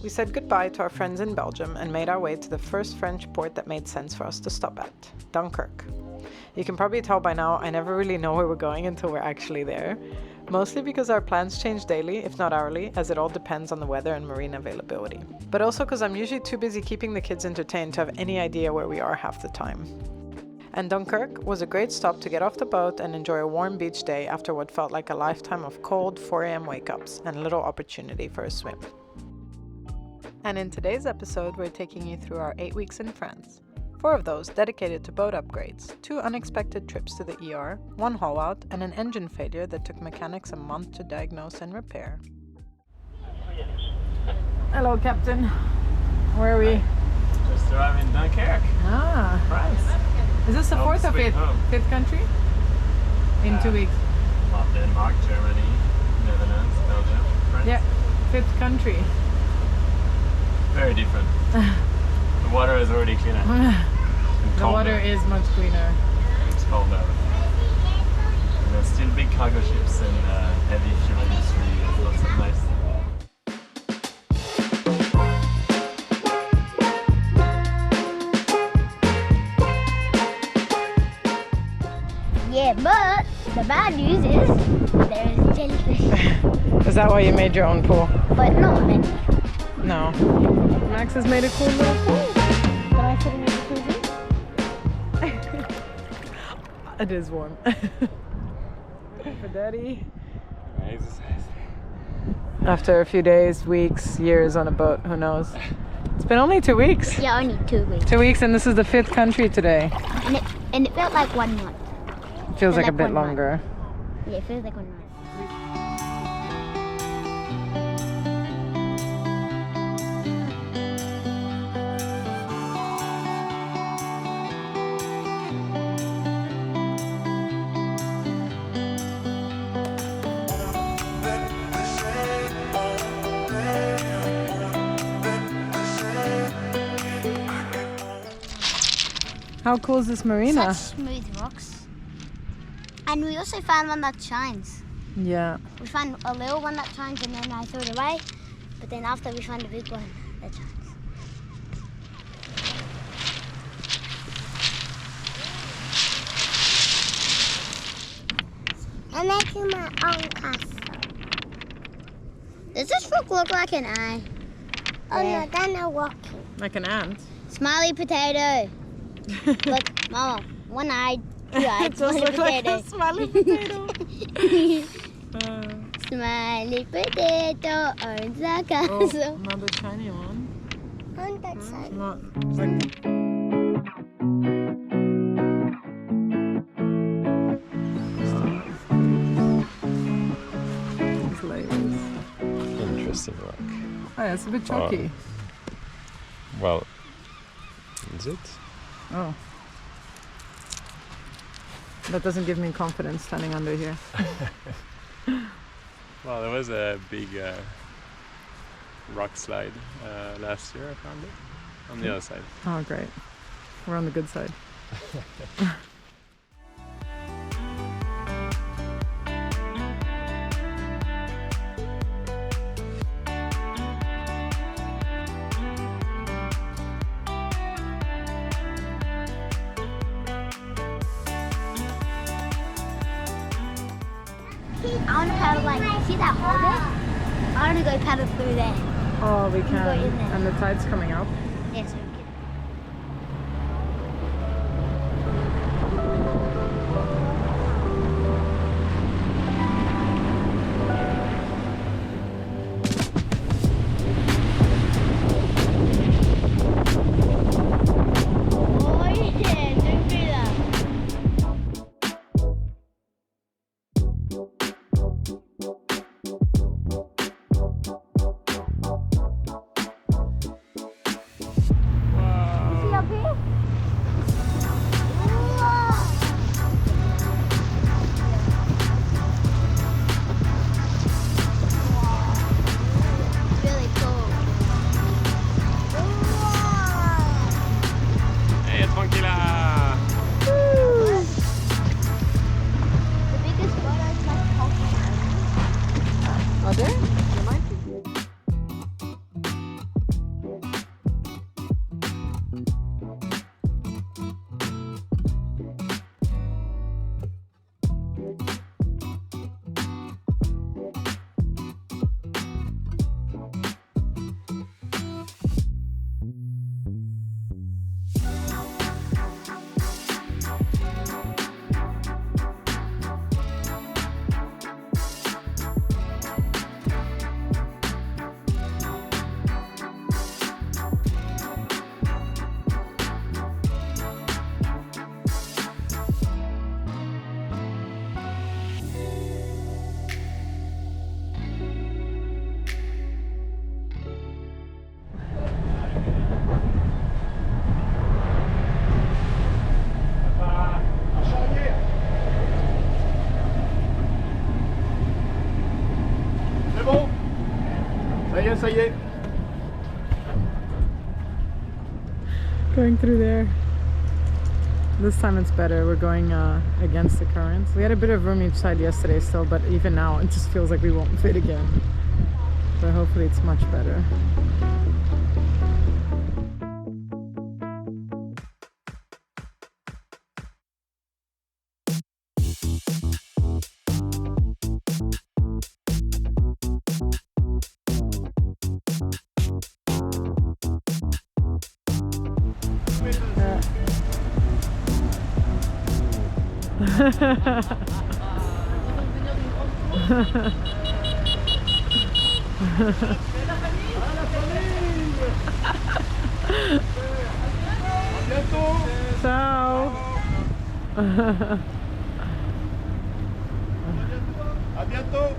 we said goodbye to our friends in Belgium and made our way to the first French port that made sense for us to stop at, Dunkirk. You can probably tell by now I never really know where we're going until we're actually there, mostly because our plans change daily, if not hourly, as it all depends on the weather and marine availability. But also because I'm usually too busy keeping the kids entertained to have any idea where we are half the time. And Dunkirk was a great stop to get off the boat and enjoy a warm beach day after what felt like a lifetime of cold 4 a.m. wake-ups and little opportunity for a swim. And in today's episode, we're taking you through our 8 weeks in France. 4 of those dedicated to boat upgrades, 2 unexpected trips to the ER, 1 haul out, and an engine failure that took mechanics a month to diagnose and repair. Hello, Captain. Where are we? Just arrived in Dunkirk. Ah, France. Is this the 4th or 5th country? In 2 weeks. Well, Denmark, Germany, Netherlands, Belgium, France. Yeah, 5th country. Very different. The water is already cleaner. The water is much cleaner. It's colder. And there's still big cargo ships and heavy fuel industry and lots of nice. Yeah, but the bad news is there is jellyfish. Is that why you made your own pool? But not many. No. Max has made a cool little pool. Can I sit in the jacuzzi? It is warm. For Daddy. After a few days, weeks, years on a boat, who knows? It's been only 2 weeks. Yeah, only 2 weeks. 2 weeks, and this is the 5th country today. And it felt like 1 month. Feels like a bit 1 month. longer. Yeah, it feels like 1 month. How cool is this marina? Such smooth rocks. And we also found one that shines. Yeah. We found a little one that shines and then I threw it away. But then after we found a big one that shines. I'm making my own castle. Does this frog look like an eye? Oh no, they're not walking. Like an ant. Smiley potato. Look, Mama, 1 eye, 2 eyes, It does smiley look like potato. a smiley potato. Smiley potato owns a Oh, castle. another tiny one. On that side. Not like... These layers. Interesting rock. Oh, yeah, it's a bit chalky. Well, is it? Oh. That doesn't give me confidence standing under here. Well, there was a big rock slide last year, I found it. On the other side. Oh, great. We're on the good side. I want to paddle like, see that hole there? I want to go paddle through there. Oh, we Go can. in there. And the tide's coming up. Yes, we can. Oh yeah, don't do that. See up here? Really cool. Hey, Tranquila! The biggest photo is like Are there? There might be. Going through there. This time it's better. We're going against the currents. We had a bit of room each side yesterday still, but even now it just feels like we won't fit again. But hopefully it's much better. Ciao. À bientôt.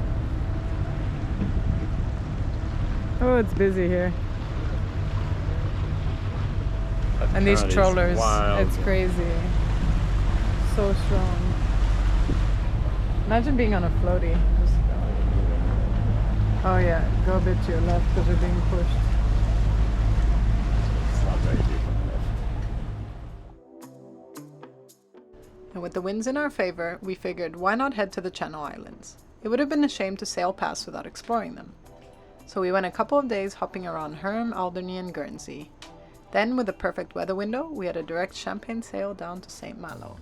Oh, it's busy here. That And these current is trollers, wild. it's crazy. So strong. Imagine being on a floaty. Just go. Oh yeah, go a bit to your left because we're being pushed. It's not very deep on the left. And with the winds in our favor, we figured why not head to the Channel Islands? It would have been a shame to sail past without exploring them. So we went a couple of days hopping around Herm, Alderney and Guernsey. Then, with a perfect weather window, we had a direct champagne sail down to Saint-Malo.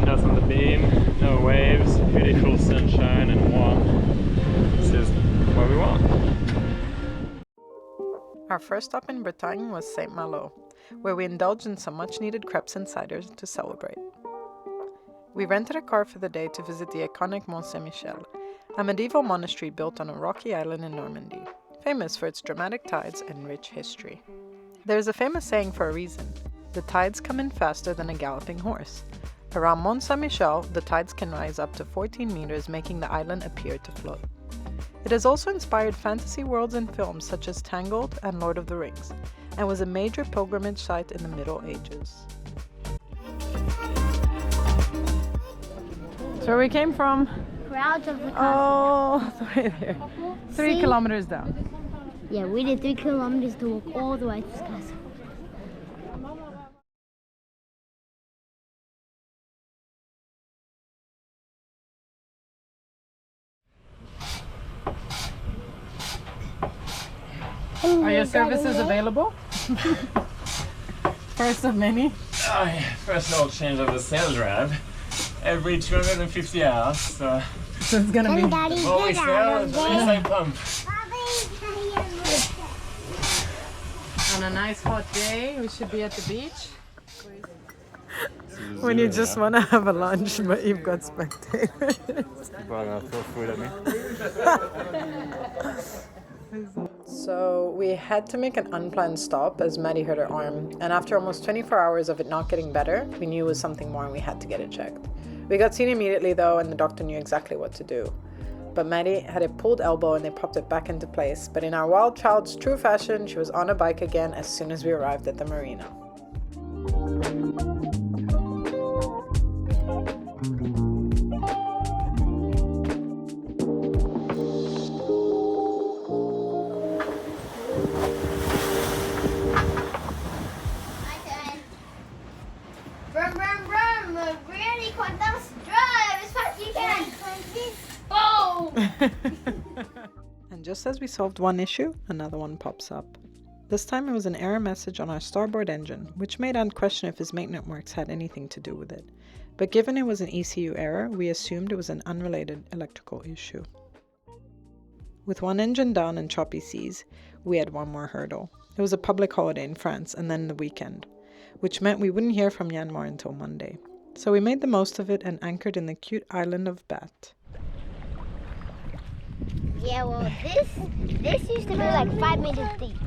On the beam, no waves, beautiful sunshine and warm. This is what we want. Our first stop in Bretagne was Saint-Malo, where we indulged in some much needed crepes and ciders to celebrate. We rented a car for the day to visit the iconic Mont-Saint-Michel, a medieval monastery built on a rocky island in Normandy, famous for its dramatic tides and rich history. There is a famous saying for a reason: the tides come in faster than a galloping horse. Around Mont-Saint-Michel, the tides can rise up to 14 meters, making the island appear to float. It has also inspired fantasy worlds and films such as Tangled and Lord of the Rings, and was a major pilgrimage site in the Middle Ages. That's where we came from. Crowds of the castle. Oh, right there. 3 See? kilometers down. Yeah, we did 3 kilometers to walk all the way to this castle. Are your services available? First of many. Oh, yeah. First oil change of the sail drive every 250 hours. So So it's gonna be. Daddy, before we get sail, out at of least there. I pump. On a nice hot day, we should be at the beach. When you just want to have a lunch, but you've got spectators. People are gonna throw food at me. So we had to make an unplanned stop as Maddie hurt her arm, and after almost 24 hours of it not getting better, we knew it was something more and we had to get it checked. We got seen immediately though, and the doctor knew exactly what to do. But Maddie had a pulled elbow and they popped it back into place, but in our wild child's true fashion, she was on a bike again as soon as we arrived at the marina. Brum, brum, brum. Really quick, let's drive as fast as you can. Boom! And just as we solved one issue, another one pops up. This time it was an error message on our starboard engine, which made Ant question if his maintenance works had anything to do with it. But given it was an ECU error, we assumed it was an unrelated electrical issue. With one engine down and choppy seas, we had one more hurdle. It was a public holiday in France and then the weekend, which meant we wouldn't hear from Myanmar until Monday. So we made the most of it and anchored in the cute island of Bat. Yeah, well, this used to be like 5 meters deep.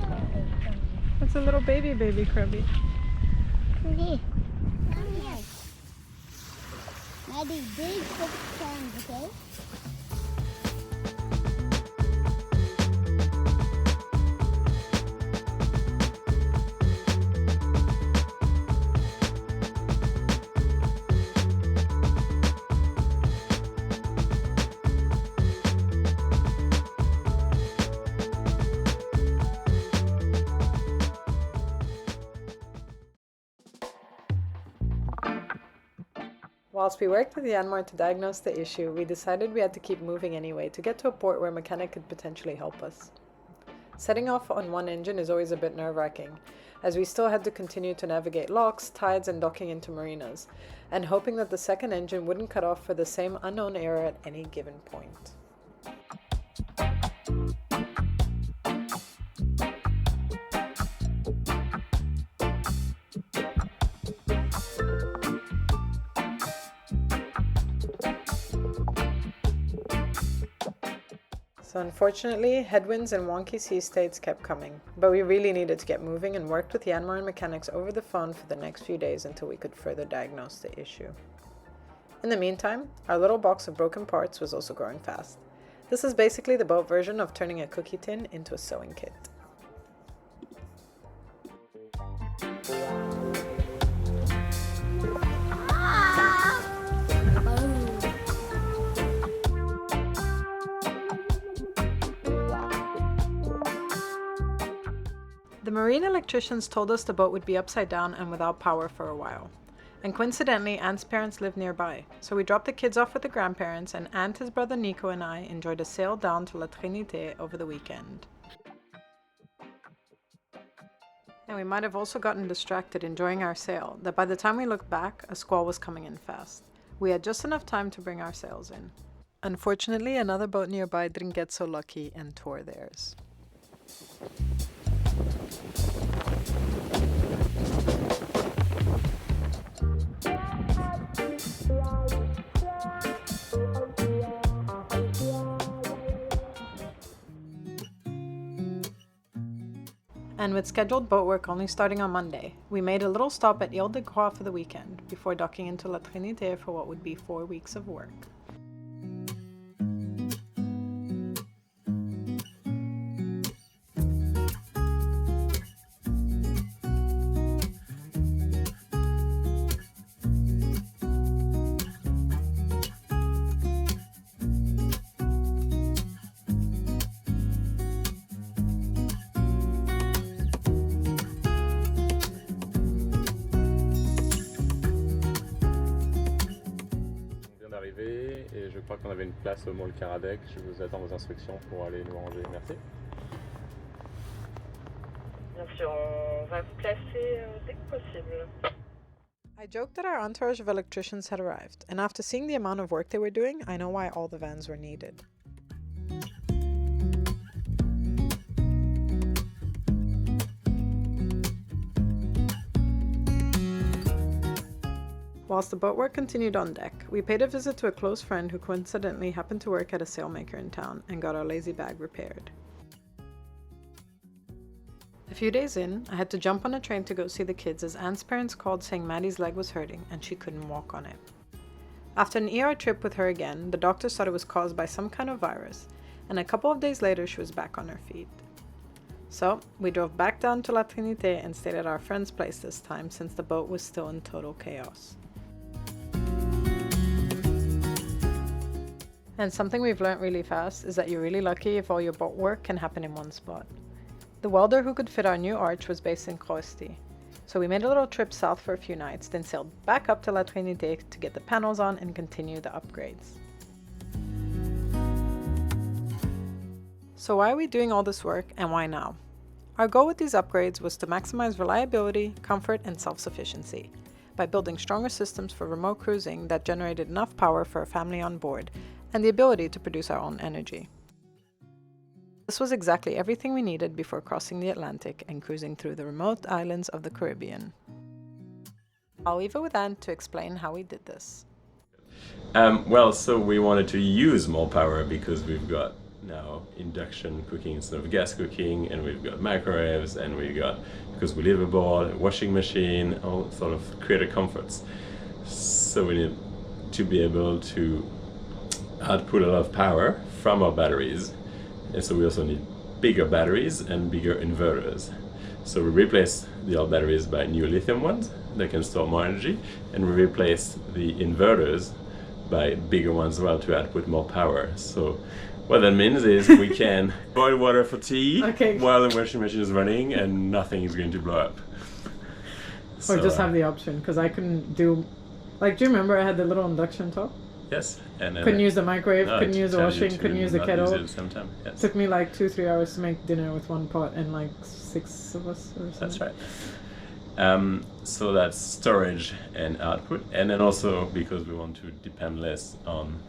That's a little baby crabby. Come here. Maddie, big 6 times, okay? Whilst we worked with Yanmar to diagnose the issue, we decided we had to keep moving anyway to get to a port where a mechanic could potentially help us. Setting off on one engine is always a bit nerve-wracking, as we still had to continue to navigate locks, tides, and docking into marinas, and hoping that the second engine wouldn't cut off for the same unknown error at any given point. So unfortunately, headwinds and wonky sea states kept coming, but we really needed to get moving and worked with Yanmar and mechanics over the phone for the next few days until we could further diagnose the issue. In the meantime, our little box of broken parts was also growing fast. This is basically the boat version of turning a cookie tin into a sewing kit. The marine electricians told us the boat would be upside down and without power for a while. And coincidentally, Ant's parents live nearby, so we dropped the kids off with the grandparents, and Ant, his brother Nico, and I enjoyed a sail down to La Trinité over the weekend. And we might have also gotten distracted enjoying our sail, that by the time we looked back, a squall was coming in fast. We had just enough time to bring our sails in. Unfortunately, another boat nearby didn't get so lucky and tore theirs. And with scheduled boat work only starting on Monday, we made a little stop at Île de Groix for the weekend, before docking into La Trinité for what would be 4 weeks of work. Et je crois qu'on avait une place au Mall Caradec. Je vous attends vos instructions pour aller nous ranger. Merci. Bien sûr, on va vous placer dès que possible. I joked that our entourage of electricians had arrived, and after seeing the amount of work they were doing, I know why all the vans were needed. Whilst the boat work continued on deck, we paid a visit to a close friend who coincidentally happened to work at a sailmaker in town and got our lazy bag repaired. A few days in, I had to jump on a train to go see the kids as Anne's parents called saying Maddie's leg was hurting and she couldn't walk on it. After an ER trip with her again, the doctors thought it was caused by some kind of virus, and a couple of days later she was back on her feet. So, we drove back down to La Trinité and stayed at our friend's place this time since the boat was still in total chaos. And something we've learned really fast is that you're really lucky if all your boat work can happen in one spot. The welder who could fit our new arch was based in Coastline, so we made a little trip south for a few nights, then sailed back up to La Trinité to get the panels on and continue the upgrades. So why are we doing all this work and why now? Our goal with these upgrades was to maximize reliability, comfort, and self-sufficiency by building stronger systems for remote cruising that generated enough power for a family on board and the ability to produce our own energy. This was exactly everything we needed before crossing the Atlantic and cruising through the remote islands of the Caribbean. I'll leave it with Anne to explain how we did this. So we wanted to use more power because we've got now induction cooking instead of gas cooking, and we've got microwaves, and we've got, because we live aboard, a washing machine, all sort of creator comforts. So we need to be able to output a lot of power from our batteries, and so we also need bigger batteries and bigger inverters. So we replace the old batteries by new lithium ones that can store more energy, and we replace the inverters by bigger ones as well to output more power. So what that means is we can boil water for tea while the washing machine is running and nothing is going to blow up. Or just have the option, because I couldn't do Like, do you remember I had the little induction top? Yes. And then Couldn't use the microwave, no, couldn't it use the tells you washing, to couldn't use the not kettle. use it at the same time. Yes. Took me like 2-3 hours to make dinner with one pot and like 6 of us or something. That's right. So that's storage and output, and then also because we want to depend less on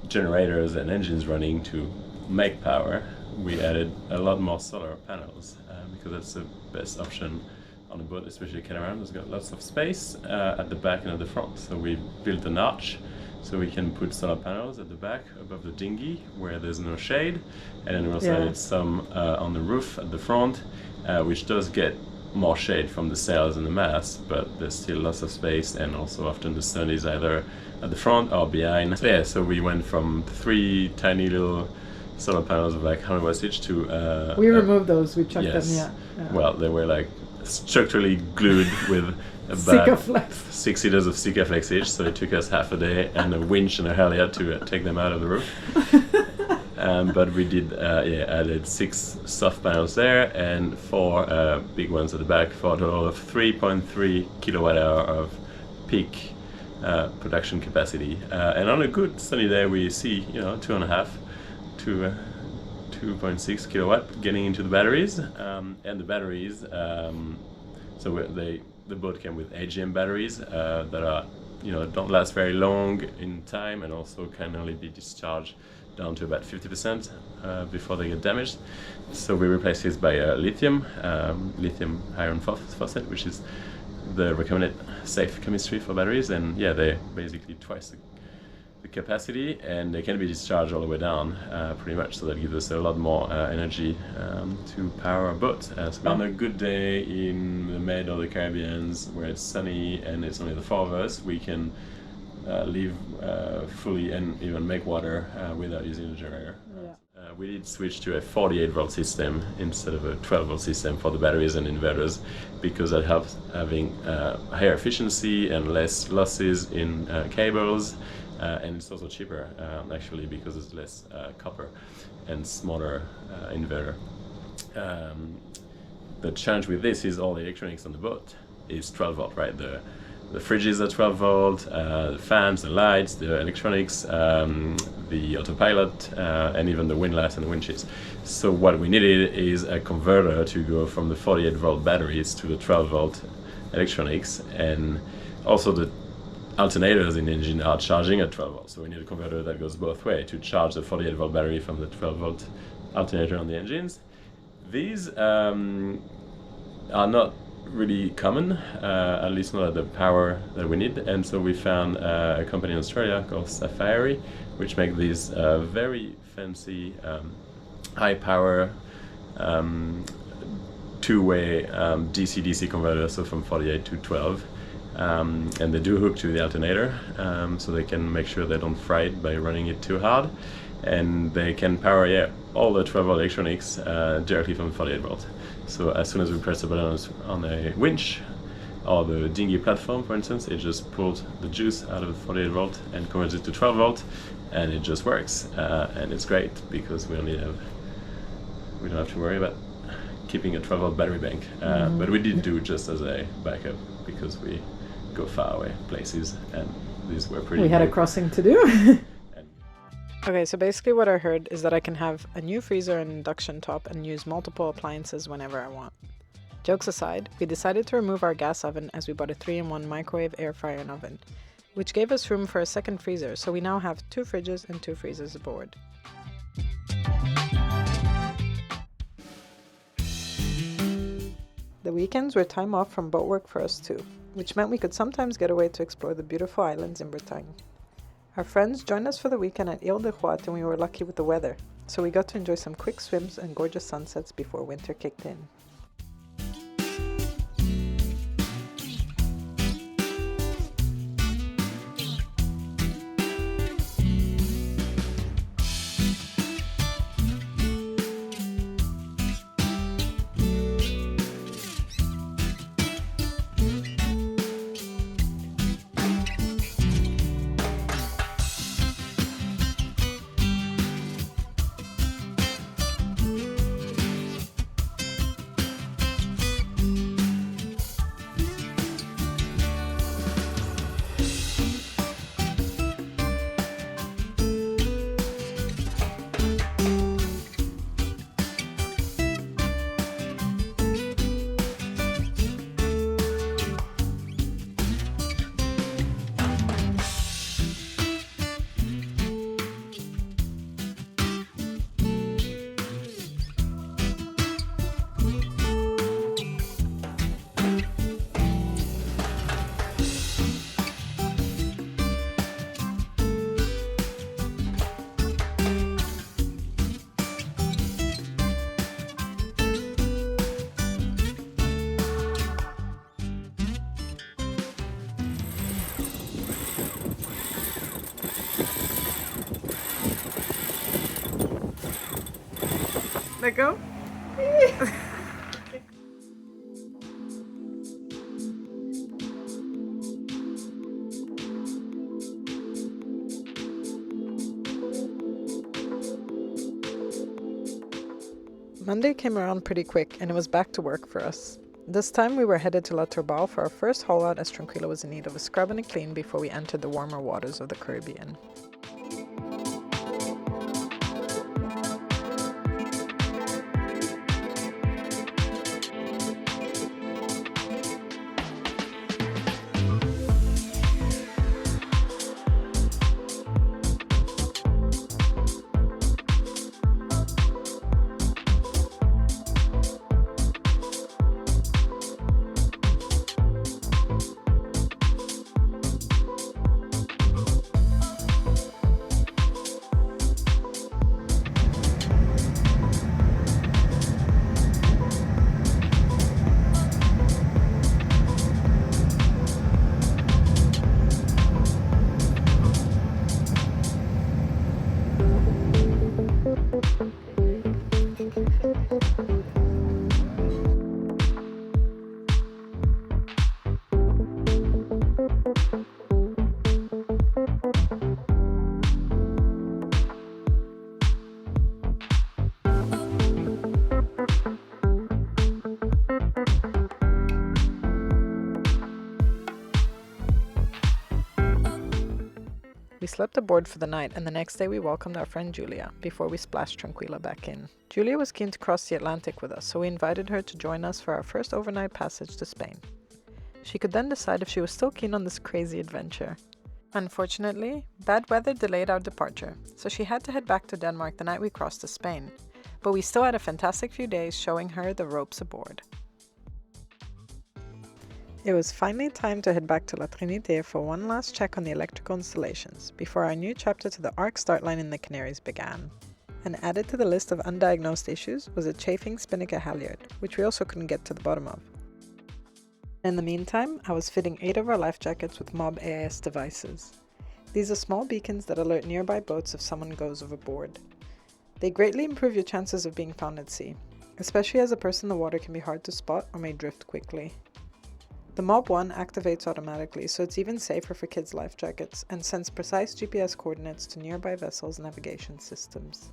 generators and engines running to make power, we added a lot more solar panels because that's the best option on a boat, especially a catamaran. It's got lots of space at the back and at the front. So we built an arch so we can put solar panels at the back above the dinghy where there's no shade, and then we also added some on the roof at the front, which does get more shade from the sails and the mast, but there's still lots of space, and also often the sun is either at the front or behind. So yeah, so we went from 3 tiny little solar panels of like 100 watts each to we removed those, we chucked yes. them, yeah. Well, they were like structurally glued with about Sikaflex. 6 liters of Sikaflex each, so it took us half a day and a winch and a halyard to take them out of the roof. But we did added 6 soft panels there and 4 big ones at the back for a total of 3.3 kilowatt hour of peak production capacity. And on a good sunny day we see 2.5 to 2.6 kilowatt getting into the batteries, and the batteries. The boat came with AGM batteries that are don't last very long in time, and also can only be discharged down to about 50% before they get damaged. So we replaced this by lithium iron phosphate, which is the recommended safe chemistry for batteries, and they're basically twice the capacity, and they can be discharged all the way down pretty much, so that gives us a lot more energy to power a boat. So on a good day in the Med or the Caribbean where it's sunny and it's only the 4 of us, we can live fully and even make water without using the generator. We did switch to a 48 volt system instead of a 12 volt system for the batteries and inverters, because that helps having higher efficiency and less losses in cables, and it's also cheaper actually because it's less copper and smaller inverter. The challenge with this is all the electronics on the boat is 12 volt, right? The fridges are 12 volt, the fans, the lights, the electronics, the autopilot, and even the windlass and the winches. So what we needed is a converter to go from the 48 volt batteries to the 12 volt electronics, and also the alternators in the engine are charging at 12 volts. So we need a converter that goes both ways to charge the 48 volt battery from the 12 volt alternator on the engines. These are not really common, at least not at the power that we need, and so we found a company in Australia called Safari, which make these very fancy high power two-way DC-DC converters, so from 48 to 12, and they do hook to the alternator, so they can make sure they don't fry it by running it too hard, and they can power all the 12 volt electronics directly from 48 volt. So as soon as we press the button on a winch or the dinghy platform, for instance, it just pulls the juice out of the 48 volt and converts it to 12 volt, and it just works. And it's great because we don't have to worry about keeping a 12 volt battery bank. But we did do just as a backup because we go far away places, and these were pretty. We had a crossing to do. Okay, so basically what I heard is that I can have a new freezer and induction top and use multiple appliances whenever I want. Jokes aside, we decided to remove our gas oven as we bought a 3-in-1 microwave, air fryer and oven, which gave us room for a second freezer, so we now have 2 fridges and 2 freezers aboard. The weekends were time off from boat work for us too, which meant we could sometimes get away to explore the beautiful islands in Bretagne. Our friends joined us for the weekend at Île de Groix, and we were lucky with the weather, so we got to enjoy some quick swims and gorgeous sunsets before winter kicked in. Let go. Monday came around pretty quick and it was back to work for us. This time we were headed to La Tourballe for our first haul out as Tranquila was in need of a scrub and a clean before we entered the warmer waters of the Caribbean. We slept aboard for the night, and the next day we welcomed our friend Julia before we splashed Tranquila back in. Julia was keen to cross the Atlantic with us, so we invited her to join us for our first overnight passage to Spain. She could then decide if she was still keen on this crazy adventure. Unfortunately, bad weather delayed our departure, so she had to head back to Denmark the night we crossed to Spain. But we still had a fantastic few days showing her the ropes aboard. It was finally time to head back to La Trinité for one last check on the electrical installations before our new chapter to the ARC start line in the Canaries began. And added to the list of undiagnosed issues was a chafing spinnaker halyard, which we also couldn't get to the bottom of. In the meantime, I was fitting 8 of our life jackets with MOB AIS devices. These are small beacons that alert nearby boats if someone goes overboard. They greatly improve your chances of being found at sea, especially as a person in the water can be hard to spot or may drift quickly. The MOB 1 activates automatically, so it's even safer for kids' life jackets and sends precise GPS coordinates to nearby vessels' navigation systems.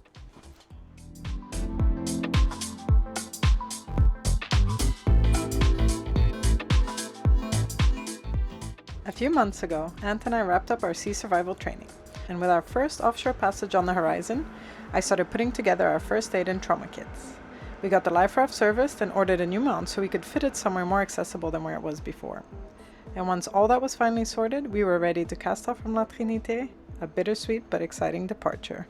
A few months ago, Ant and I wrapped up our sea survival training, and with our first offshore passage on the horizon, I started putting together our first aid and trauma kits. We got the life raft serviced and ordered a new mount so we could fit it somewhere more accessible than where it was before. And once all that was finally sorted, we were ready to cast off from La Trinité, a bittersweet but exciting departure.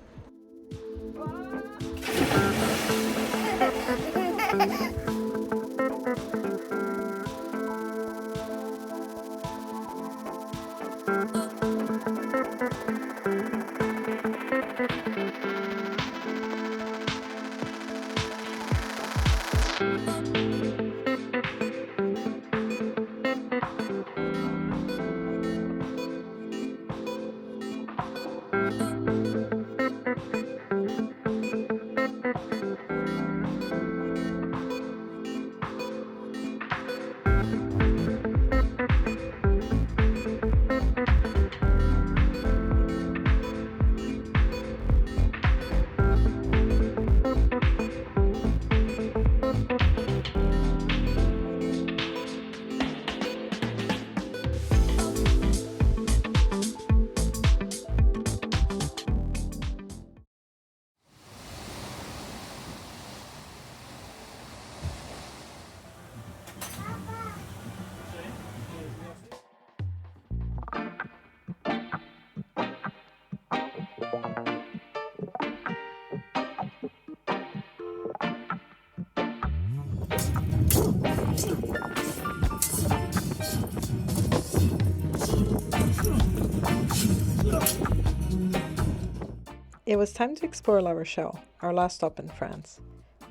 It was time to explore La Rochelle, our last stop in France.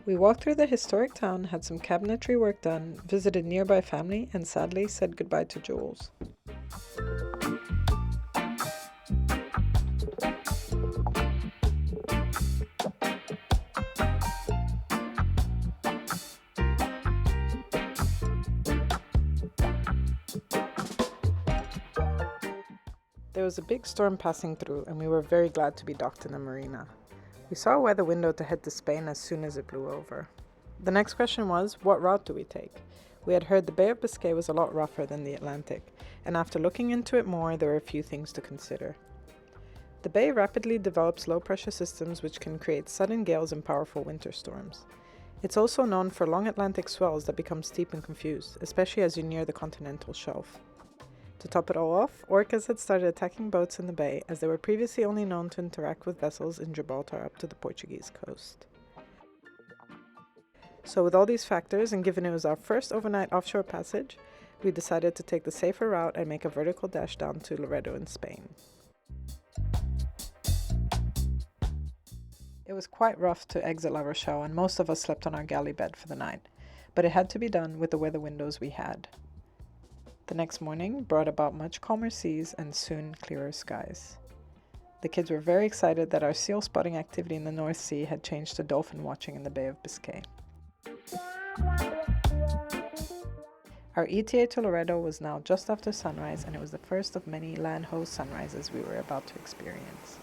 We walked through the historic town, had some cabinetry work done, visited nearby family, and sadly said goodbye to Jules. there was a big storm passing through, and we were very glad to be docked in the marina. We saw a weather window to head to Spain as soon as it blew over. The next question was, what route do we take? We had heard the Bay of Biscay was a lot rougher than the Atlantic, and after looking into it more, there were a few things to consider. The bay rapidly develops low-pressure systems which can create sudden gales and powerful winter storms. It's also known for long Atlantic swells that become steep and confused, especially as you near the continental shelf. To top it all off, orcas had started attacking boats in the bay, as they were previously only known to interact with vessels in Gibraltar up to the Portuguese coast. So with all these factors, and given it was our first overnight offshore passage, we decided to take the safer route and make a vertical dash down to Loreto in Spain. It was quite rough to exit La Rochelle, and most of us slept on our galley bed for the night, but it had to be done with the weather windows we had. The next morning brought about much calmer seas and soon clearer skies. The kids were very excited that our seal spotting activity in the North Sea had changed to dolphin watching in the Bay of Biscay. Our ETA to Loreto was now just after sunrise, and it was the first of many land-ho sunrises we were about to experience.